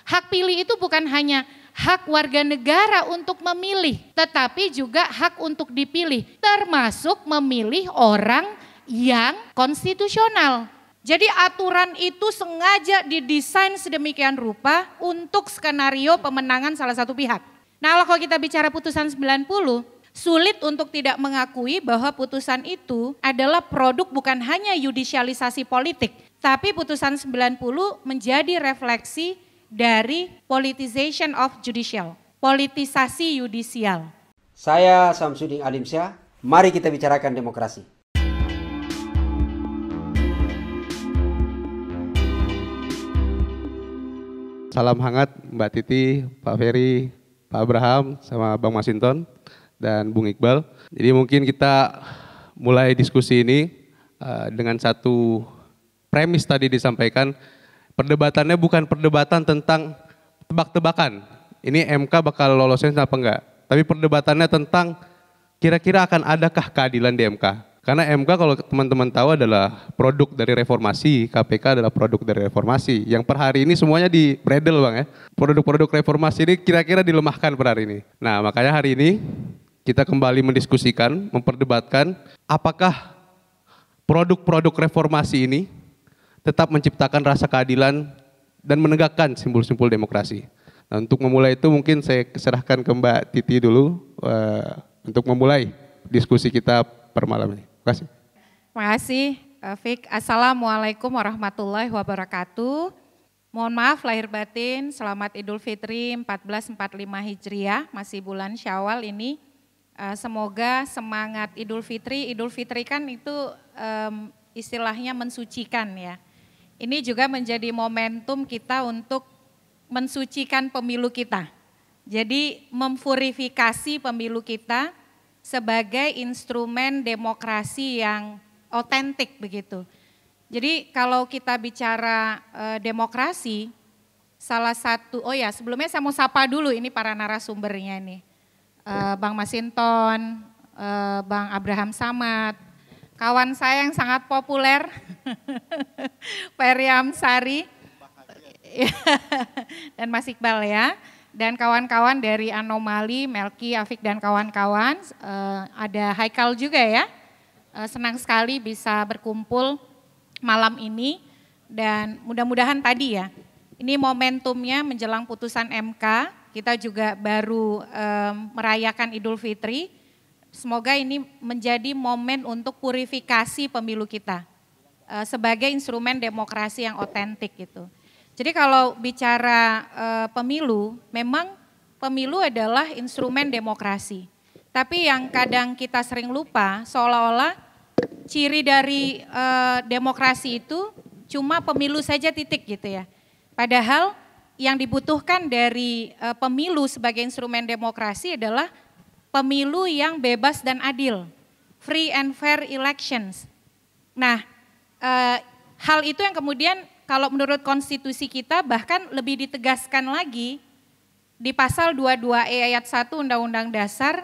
Hak pilih itu bukan hanya hak warga negara untuk memilih, tetapi juga hak untuk dipilih, termasuk memilih orang yang konstitusional. Jadi aturan itu sengaja didesain sedemikian rupa untuk skenario pemenangan salah satu pihak. Nah, kalau kita bicara putusan 90, sulit untuk tidak mengakui bahwa putusan itu adalah produk bukan hanya yudisialisasi politik, tapi putusan 90 menjadi refleksi dari politicization of judicial, politisasi yudisial. Saya Samsudin Alimsyah, mari kita bicarakan demokrasi. Salam hangat Mbak Titi, Pak Ferry, Pak Abraham, sama Bang Masinton dan Bung Iqbal. Jadi mungkin kita mulai diskusi ini dengan satu premis tadi disampaikan. Perdebatannya bukan perdebatan tentang tebak-tebakan. Ini MK bakal lolosnya apa enggak. Tapi perdebatannya tentang kira-kira akan adakah keadilan di MK. Karena MK kalau teman-teman tahu adalah produk dari reformasi, KPK adalah produk dari reformasi. Yang per hari ini semuanya di bredel Bang ya. Produk-produk reformasi ini kira-kira dilemahkan per hari ini. Nah makanya hari ini kita kembali mendiskusikan, memperdebatkan apakah produk-produk reformasi ini tetap menciptakan rasa keadilan dan menegakkan simbol-simbol demokrasi. Nah, untuk memulai itu mungkin saya serahkan ke Mbak Titi dulu untuk memulai diskusi kita per malam ini. Terima kasih. Terima kasih, Fik. Assalamualaikum warahmatullahi wabarakatuh. Mohon maaf lahir batin, selamat Idul Fitri 1445 Hijriah, masih bulan Syawal ini. Semoga semangat Idul Fitri kan itu istilahnya mensucikan ya. Ini juga menjadi momentum kita untuk mensucikan pemilu kita. Jadi memverifikasi pemilu kita sebagai instrumen demokrasi yang otentik begitu. Jadi kalau kita bicara demokrasi, salah satu, sebelumnya saya mau sapa dulu ini para narasumbernya ini. Bang Masinton, Bang Abraham Samad, kawan saya yang sangat populer, Ferry Amsari, dan Mas Iqbal ya, dan kawan-kawan dari Anomali, Melki, Afik dan kawan-kawan, ada Haikal juga ya, senang sekali bisa berkumpul malam ini, dan mudah-mudahan tadi ya, ini momentumnya menjelang putusan MK, kita juga baru merayakan Idul Fitri. Semoga ini menjadi momen untuk purifikasi pemilu kita sebagai instrumen demokrasi yang otentik gitu. Jadi kalau bicara pemilu, memang pemilu adalah instrumen demokrasi. Tapi yang kadang kita sering lupa, seolah-olah ciri dari demokrasi itu cuma pemilu saja titik gitu ya. Padahal yang dibutuhkan dari pemilu sebagai instrumen demokrasi adalah pemilu yang bebas dan adil, free and fair elections. Nah, hal itu yang kemudian kalau menurut konstitusi kita bahkan lebih ditegaskan lagi di pasal 22E ayat 1 Undang-Undang Dasar,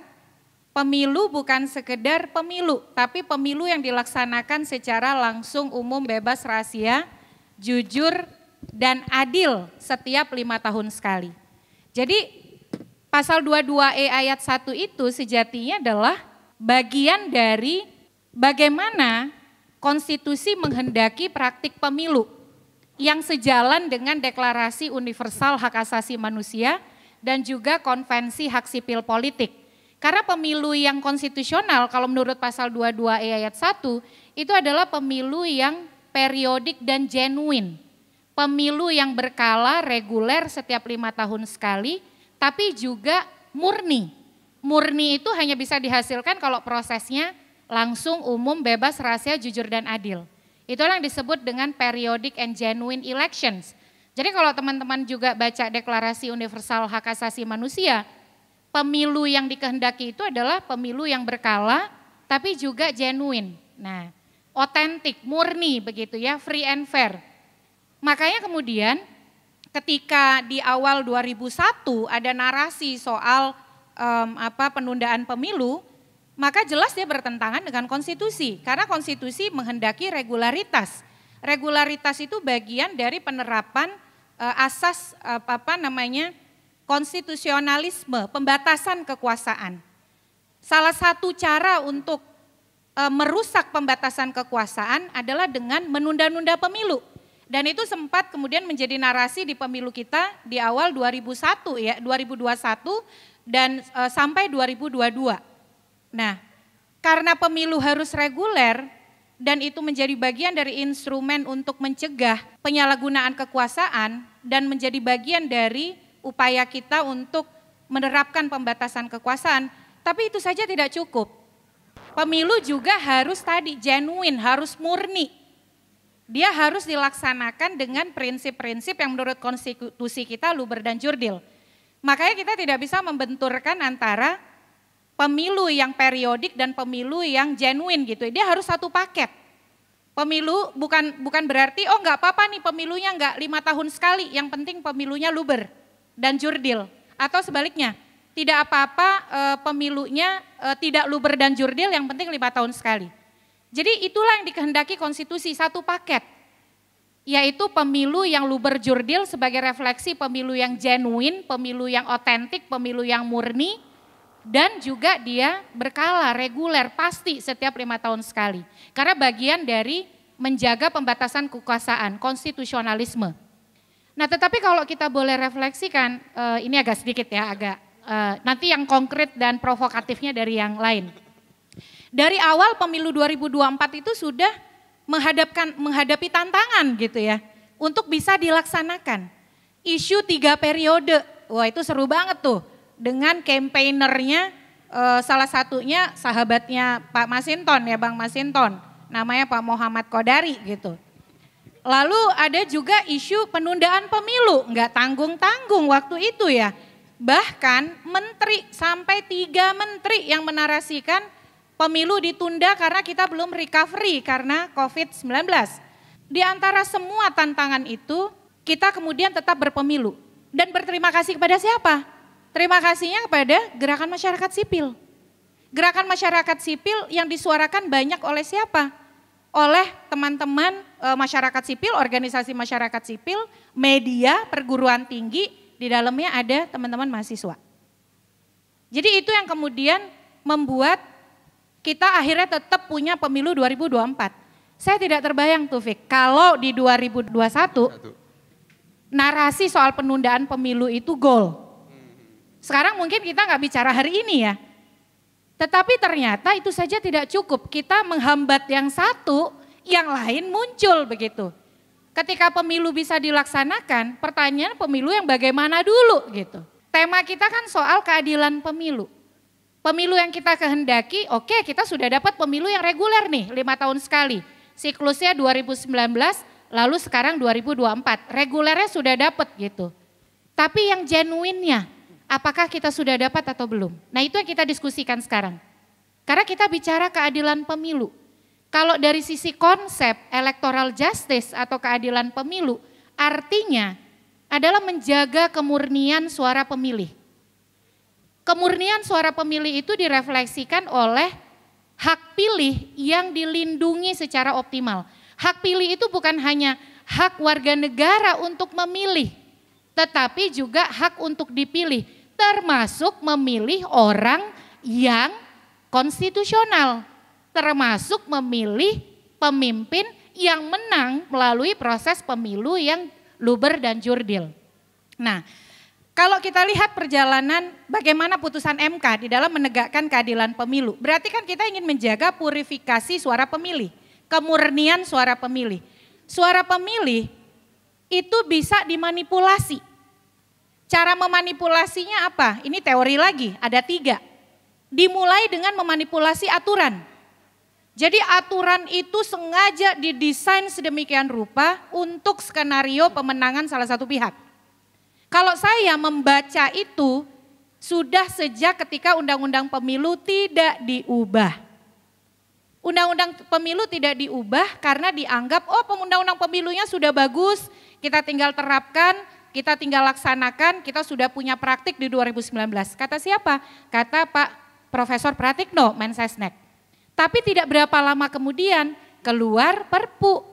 pemilu bukan sekedar pemilu, tapi pemilu yang dilaksanakan secara langsung, umum, bebas, rahasia, jujur, dan adil setiap 5 tahun sekali. Jadi pasal 22E ayat 1 itu sejatinya adalah bagian dari bagaimana konstitusi menghendaki praktik pemilu yang sejalan dengan Deklarasi Universal Hak Asasi Manusia dan juga Konvensi Hak Sipil Politik. Karena pemilu yang konstitusional kalau menurut pasal 22E ayat 1 itu adalah pemilu yang periodik dan genuine. Pemilu yang berkala, reguler setiap 5 tahun sekali, tapi juga murni. Murni itu hanya bisa dihasilkan kalau prosesnya langsung, umum, bebas, rahasia, jujur, dan adil. Itulah yang disebut dengan periodic and genuine elections. Jadi kalau teman-teman juga baca Deklarasi Universal Hak Asasi Manusia, pemilu yang dikehendaki itu adalah pemilu yang berkala, tapi juga genuine. Nah, otentik, murni begitu ya, free and fair. Makanya kemudian ketika di awal 2001 ada narasi soal penundaan pemilu, maka jelas dia bertentangan dengan konstitusi. Karena konstitusi menghendaki regularitas. Regularitas itu bagian dari penerapan asas konstitusionalisme, pembatasan kekuasaan. Salah satu cara untuk merusak pembatasan kekuasaan adalah dengan menunda-nunda pemilu. Dan itu sempat kemudian menjadi narasi di pemilu kita di awal 2001 ya, 2021 dan sampai 2022. Nah, karena pemilu harus reguler dan itu menjadi bagian dari instrumen untuk mencegah penyalahgunaan kekuasaan dan menjadi bagian dari upaya kita untuk menerapkan pembatasan kekuasaan, tapi itu saja tidak cukup. Pemilu juga harus tadi genuine, harus murni. Dia harus dilaksanakan dengan prinsip-prinsip yang menurut konstitusi kita luber dan jurdil. Makanya kita tidak bisa membenturkan antara pemilu yang periodik dan pemilu yang genuine gitu. Dia harus satu paket. Pemilu bukan berarti nggak apa-apa nih pemilunya nggak 5 tahun sekali, yang penting pemilunya luber dan jurdil. Atau sebaliknya, tidak apa-apa pemilunya tidak luber dan jurdil, yang penting 5 tahun sekali. Jadi itulah yang dikehendaki konstitusi, satu paket, yaitu pemilu yang luber jurdil sebagai refleksi pemilu yang genuine, pemilu yang otentik, pemilu yang murni, dan juga dia berkala, reguler, pasti setiap 5 tahun sekali. Karena bagian dari menjaga pembatasan kekuasaan, konstitusionalisme. Nah tetapi kalau kita boleh refleksikan, ini agak sedikit ya, nanti yang konkret dan provokatifnya dari yang lain. Dari awal pemilu 2024 itu sudah menghadapi tantangan gitu ya, untuk bisa dilaksanakan. Isu 3 periode, wah itu seru banget tuh, dengan campaignernya salah satunya sahabatnya Pak Masinton ya, Bang Masinton, namanya Pak Muhammad Kodari gitu. Lalu ada juga isu penundaan pemilu, nggak tanggung-tanggung waktu itu ya. Bahkan menteri, sampai 3 menteri yang menarasikan pemilu ditunda karena kita belum recovery karena COVID-19. Di antara semua tantangan itu, kita kemudian tetap berpemilu. Dan berterima kasih kepada siapa? Terima kasihnya kepada gerakan masyarakat sipil. Gerakan masyarakat sipil yang disuarakan banyak oleh siapa? Oleh teman-teman masyarakat sipil, organisasi masyarakat sipil, media, perguruan tinggi, di dalamnya ada teman-teman mahasiswa. Jadi itu yang kemudian membuat kita akhirnya tetap punya pemilu 2024. Saya tidak terbayang tuh Fik, kalau di 2021 narasi soal penundaan pemilu itu goal. Sekarang mungkin kita nggak bicara hari ini ya. Tetapi ternyata itu saja tidak cukup, kita menghambat yang satu, yang lain muncul begitu. Ketika pemilu bisa dilaksanakan, pertanyaan pemilu yang bagaimana dulu gitu. Tema kita kan soal keadilan pemilu. Pemilu yang kita kehendaki, oke, kita sudah dapat pemilu yang reguler nih, 5 tahun sekali. Siklusnya 2019, lalu sekarang 2024. Regulernya sudah dapat gitu. Tapi yang genuinnya, apakah kita sudah dapat atau belum? Nah itu yang kita diskusikan sekarang. Karena kita bicara keadilan pemilu. Kalau dari sisi konsep electoral justice atau keadilan pemilu, artinya adalah menjaga kemurnian suara pemilih. Kemurnian suara pemilih itu direfleksikan oleh hak pilih yang dilindungi secara optimal. Hak pilih itu bukan hanya hak warga negara untuk memilih, tetapi juga hak untuk dipilih, termasuk memilih orang yang konstitusional, termasuk memilih pemimpin yang menang melalui proses pemilu yang luber dan jurdil. Nah, kalau kita lihat perjalanan bagaimana putusan MK di dalam menegakkan keadilan pemilu, berarti kan kita ingin menjaga purifikasi suara pemilih, kemurnian suara pemilih. Suara pemilih itu bisa dimanipulasi. Cara memanipulasinya apa? Ini teori lagi, ada 3. Dimulai dengan memanipulasi aturan. Jadi aturan itu sengaja didesain sedemikian rupa untuk skenario pemenangan salah satu pihak. Kalau saya membaca itu sudah sejak ketika Undang-Undang Pemilu tidak diubah. Undang-Undang Pemilu tidak diubah karena dianggap Undang-Undang Pemilunya sudah bagus, kita tinggal terapkan, kita tinggal laksanakan, kita sudah punya praktik di 2019. Kata siapa? Kata Pak Profesor Pratikno, Mensesnek. Tapi tidak berapa lama kemudian keluar Perpu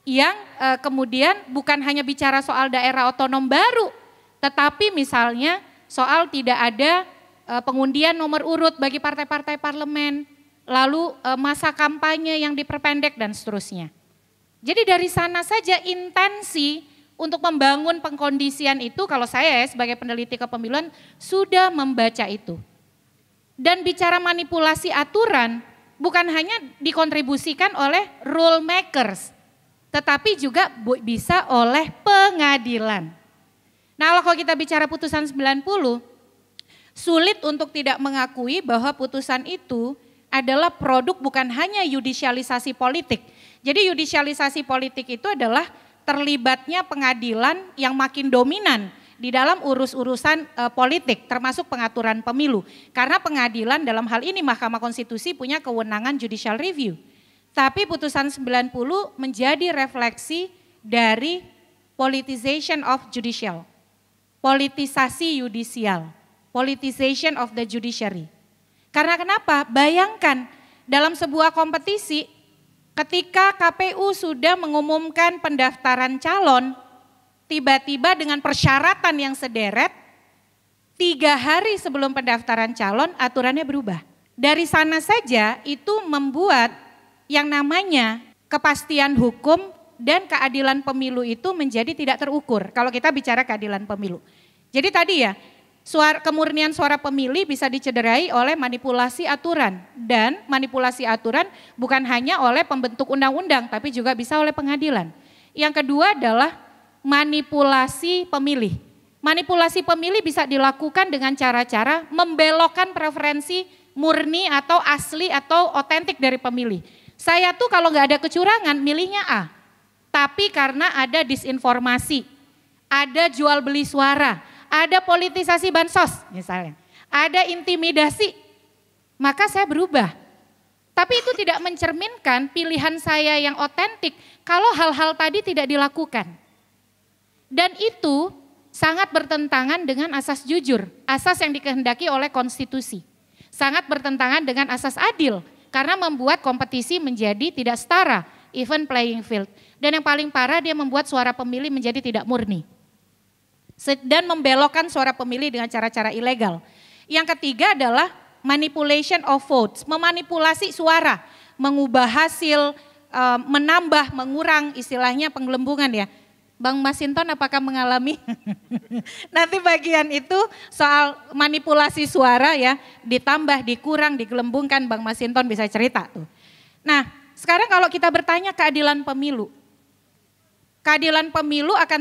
yang kemudian bukan hanya bicara soal daerah otonom baru, tetapi misalnya soal tidak ada pengundian nomor urut bagi partai-partai parlemen, lalu masa kampanye yang diperpendek dan seterusnya. Jadi dari sana saja intensi untuk membangun pengkondisian itu, kalau saya sebagai peneliti kepemiluan sudah membaca itu. Dan bicara manipulasi aturan bukan hanya dikontribusikan oleh rule makers, tetapi juga bisa oleh pengadilan. Nah kalau kita bicara putusan 90, sulit untuk tidak mengakui bahwa putusan itu adalah produk bukan hanya yudisialisasi politik. Jadi yudisialisasi politik itu adalah terlibatnya pengadilan yang makin dominan di dalam urusan politik, termasuk pengaturan pemilu. Karena pengadilan dalam hal ini Mahkamah Konstitusi punya kewenangan judicial review. Tapi putusan 90 menjadi refleksi dari politicization of judicial, politisasi yudisial, politicization of the judiciary. Karena kenapa? Bayangkan dalam sebuah kompetisi ketika KPU sudah mengumumkan pendaftaran calon, tiba-tiba dengan persyaratan yang sederet, 3 hari sebelum pendaftaran calon aturannya berubah. Dari sana saja itu membuat yang namanya kepastian hukum dan keadilan pemilu itu menjadi tidak terukur kalau kita bicara keadilan pemilu. Jadi tadi ya, kemurnian suara pemilih bisa dicederai oleh manipulasi aturan, dan manipulasi aturan bukan hanya oleh pembentuk undang-undang tapi juga bisa oleh pengadilan. Yang kedua adalah manipulasi pemilih. Manipulasi pemilih bisa dilakukan dengan cara-cara membelokkan preferensi murni atau asli atau otentik dari pemilih. Saya tuh kalau nggak ada kecurangan milihnya A, tapi karena ada disinformasi, ada jual beli suara, ada politisasi bansos misalnya, ada intimidasi, maka saya berubah. Tapi itu tidak mencerminkan pilihan saya yang otentik kalau hal-hal tadi tidak dilakukan. Dan itu sangat bertentangan dengan asas jujur, asas yang dikehendaki oleh konstitusi. Sangat bertentangan dengan asas adil, karena membuat kompetisi menjadi tidak setara, even playing field. Dan yang paling parah dia membuat suara pemilih menjadi tidak murni. Dan membelokkan suara pemilih dengan cara-cara ilegal. Yang ketiga adalah manipulation of votes, memanipulasi suara, mengubah hasil, menambah, mengurang, istilahnya penggelembungan ya. Bang Masinton apakah mengalami? Nanti bagian itu soal manipulasi suara ya, ditambah, dikurang, digelembungkan, Bang Masinton bisa cerita tuh. Nah sekarang kalau kita bertanya keadilan pemilu. Keadilan pemilu akan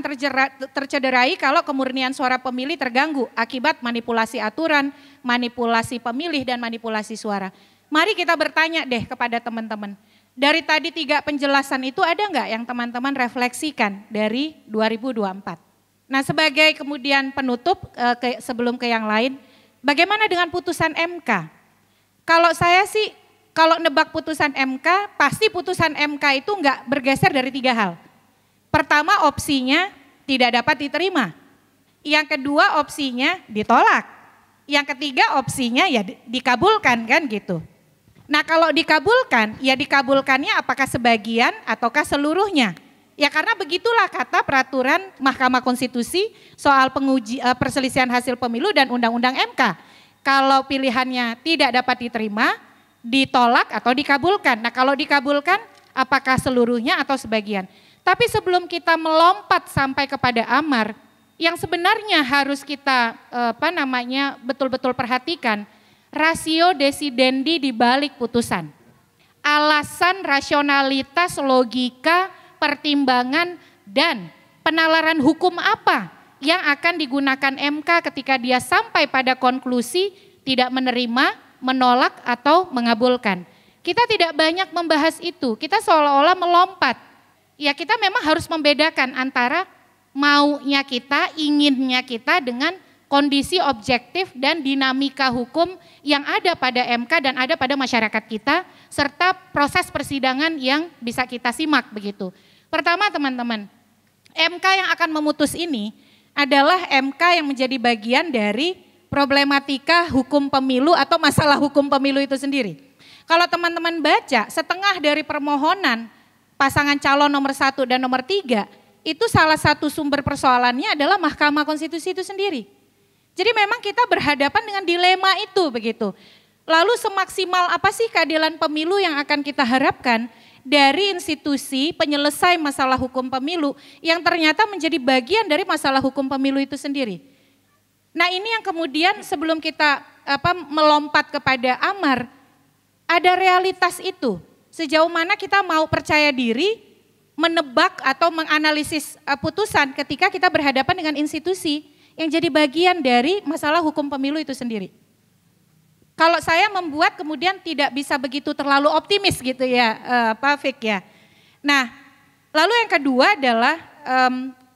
tercederai kalau kemurnian suara pemilih terganggu akibat manipulasi aturan, manipulasi pemilih dan manipulasi suara. Mari kita bertanya deh kepada teman-teman. Dari tadi 3 penjelasan itu ada nggak yang teman-teman refleksikan dari 2024? Nah sebagai kemudian penutup sebelum ke yang lain, bagaimana dengan putusan MK? Kalau saya sih, kalau nebak putusan MK, pasti putusan MK itu nggak bergeser dari 3 hal. Pertama opsinya tidak dapat diterima. Yang kedua opsinya ditolak. Yang ketiga opsinya ya dikabulkan kan gitu. Nah kalau dikabulkan, ya dikabulkannya apakah sebagian ataukah seluruhnya? Ya karena begitulah kata peraturan Mahkamah Konstitusi soal perselisihan hasil pemilu dan Undang-Undang MK. Kalau pilihannya tidak dapat diterima, ditolak atau dikabulkan. Nah kalau dikabulkan apakah seluruhnya atau sebagian? Tapi sebelum kita melompat sampai kepada amar, yang sebenarnya harus kita betul-betul perhatikan, rasio desidendi di balik putusan. Alasan, rasionalitas, logika, pertimbangan, dan penalaran hukum apa yang akan digunakan MK ketika dia sampai pada konklusi tidak menerima, menolak, atau mengabulkan. Kita tidak banyak membahas itu, kita seolah-olah melompat. Ya kita memang harus membedakan antara maunya kita, inginnya kita dengan kondisi objektif dan dinamika hukum yang ada pada MK dan ada pada masyarakat kita, serta proses persidangan yang bisa kita simak begitu. Pertama teman-teman, MK yang akan memutus ini adalah MK yang menjadi bagian dari problematika hukum pemilu atau masalah hukum pemilu itu sendiri. Kalau teman-teman baca, setengah dari permohonan pasangan calon nomor 1 dan nomor 3, itu salah satu sumber persoalannya adalah Mahkamah Konstitusi itu sendiri. Jadi memang kita berhadapan dengan dilema itu begitu. Lalu semaksimal apa sih keadilan pemilu yang akan kita harapkan dari institusi penyelesai masalah hukum pemilu yang ternyata menjadi bagian dari masalah hukum pemilu itu sendiri. Nah ini yang kemudian sebelum kita melompat kepada amar, ada realitas itu. Sejauh mana kita mau percaya diri, menebak atau menganalisis putusan ketika kita berhadapan dengan institusi yang jadi bagian dari masalah hukum pemilu itu sendiri. Kalau saya membuat kemudian tidak bisa begitu terlalu optimis gitu ya Pak Fik ya. Nah lalu yang kedua adalah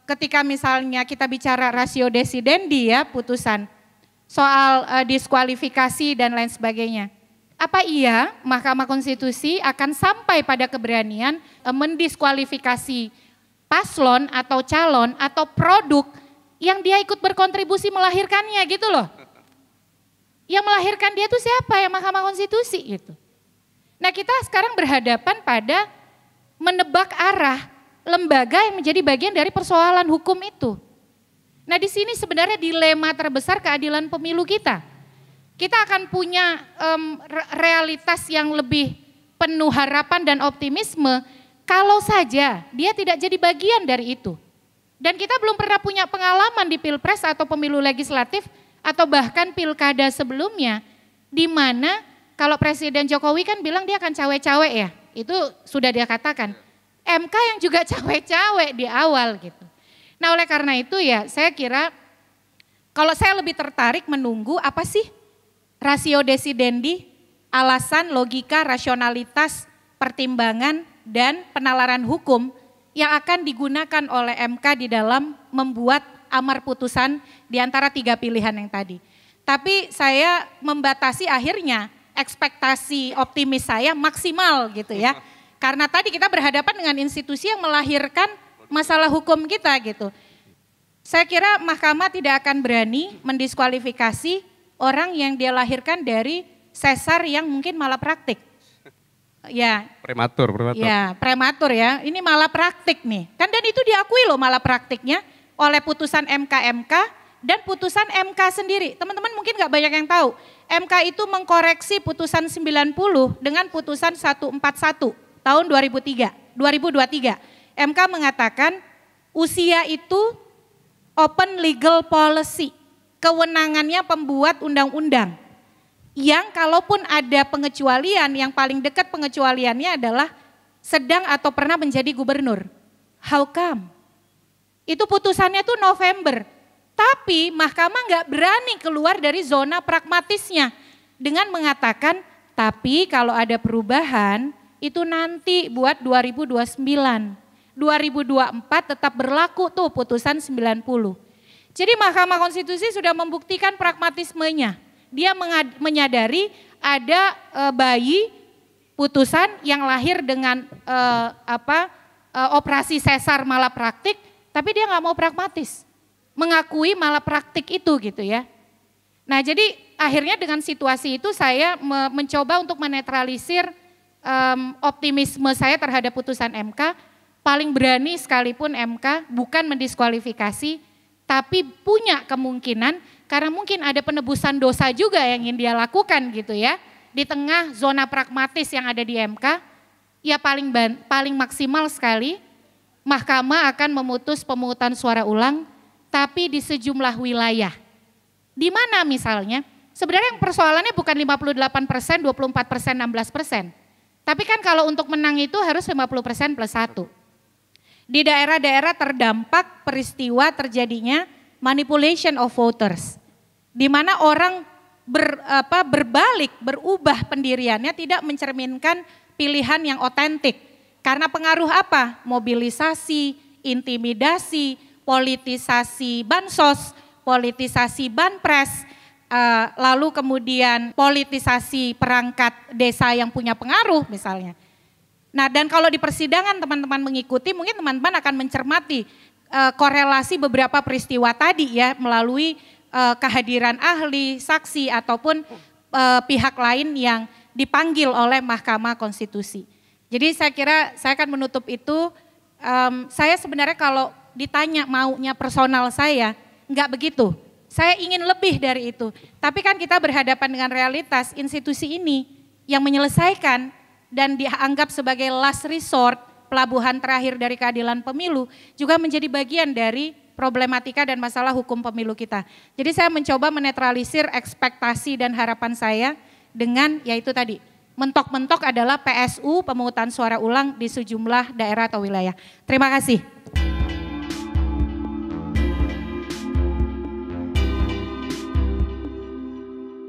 ketika misalnya kita bicara ratio decidendi ya putusan soal diskualifikasi dan lain sebagainya. Apa iya Mahkamah Konstitusi akan sampai pada keberanian mendiskualifikasi paslon atau calon atau produk yang dia ikut berkontribusi melahirkannya gitu loh. Yang melahirkan dia itu siapa ya Mahkamah Konstitusi gitu. Nah kita sekarang berhadapan pada menebak arah lembaga yang menjadi bagian dari persoalan hukum itu. Nah di sini sebenarnya dilema terbesar keadilan pemilu kita. Kita akan punya realitas yang lebih penuh harapan dan optimisme kalau saja dia tidak jadi bagian dari itu. Dan kita belum pernah punya pengalaman di Pilpres atau pemilu legislatif atau bahkan pilkada sebelumnya, di mana kalau Presiden Jokowi kan bilang dia akan cawe-cawe ya, itu sudah dia katakan. MK yang juga cawe-cawe di awal gitu. Nah oleh karena itu ya saya kira kalau saya lebih tertarik menunggu apa sih ratio decidendi, alasan, logika, rasionalitas, pertimbangan dan penalaran hukum yang akan digunakan oleh MK di dalam membuat amar putusan di antara 3 pilihan yang tadi. Tapi saya membatasi akhirnya ekspektasi optimis saya maksimal gitu ya. Karena tadi kita berhadapan dengan institusi yang melahirkan masalah hukum kita gitu. Saya kira mahkamah tidak akan berani mendiskualifikasi orang yang dia lahirkan dari sesar yang mungkin malah praktik. Ya. Prematur. Ya, prematur ya. Ini malah praktik nih. Kan dan itu diakui loh malah praktiknya oleh putusan MK dan putusan MK sendiri. Teman-teman mungkin gak banyak yang tahu. MK itu mengkoreksi putusan 90 dengan putusan 141 tahun 2023. MK mengatakan usia itu open legal policy. Kewenangannya pembuat undang-undang. Yang kalaupun ada pengecualian, yang paling dekat pengecualiannya adalah sedang atau pernah menjadi gubernur. How come? Itu putusannya tuh November. Tapi mahkamah nggak berani keluar dari zona pragmatisnya. Dengan mengatakan, tapi kalau ada perubahan itu nanti buat 2029. 2024 tetap berlaku tuh putusan 90. Jadi Mahkamah Konstitusi sudah membuktikan pragmatismenya. Dia menyadari ada bayi putusan yang lahir dengan operasi sesar malapraktik, tapi dia nggak mau pragmatis, mengakui malapraktik itu gitu ya. Nah jadi akhirnya dengan situasi itu saya mencoba untuk menetralisir optimisme saya terhadap putusan MK. Paling berani sekalipun MK bukan mendiskualifikasi, tapi punya kemungkinan karena mungkin ada penebusan dosa juga yang ingin dia lakukan gitu ya. Di tengah zona pragmatis yang ada di MK, ya paling maksimal sekali mahkamah akan memutus pemungutan suara ulang, tapi di sejumlah wilayah. Di mana misalnya, sebenarnya persoalannya bukan 58%, 24%, 16%. Tapi kan kalau untuk menang itu harus 50% plus 1. Di daerah-daerah terdampak peristiwa terjadinya manipulation of voters. Di mana orang berbalik, berubah pendiriannya tidak mencerminkan pilihan yang otentik. Karena pengaruh apa? Mobilisasi, intimidasi, politisasi bansos, politisasi banpres, lalu kemudian politisasi perangkat desa yang punya pengaruh misalnya. Nah dan kalau di persidangan teman-teman mengikuti, mungkin teman-teman akan mencermati korelasi beberapa peristiwa tadi ya melalui kehadiran ahli, saksi ataupun pihak lain yang dipanggil oleh Mahkamah Konstitusi. Jadi saya kira saya akan menutup itu, saya sebenarnya kalau ditanya maunya personal saya, enggak begitu. Saya ingin lebih dari itu. Tapi kan kita berhadapan dengan realitas institusi ini yang menyelesaikan dan dianggap sebagai last resort, pelabuhan terakhir dari keadilan pemilu, juga menjadi bagian dari problematika dan masalah hukum pemilu kita. Jadi saya mencoba menetralisir ekspektasi dan harapan saya dengan yaitu tadi, mentok-mentok adalah PSU, pemungutan suara ulang di sejumlah daerah atau wilayah. Terima kasih.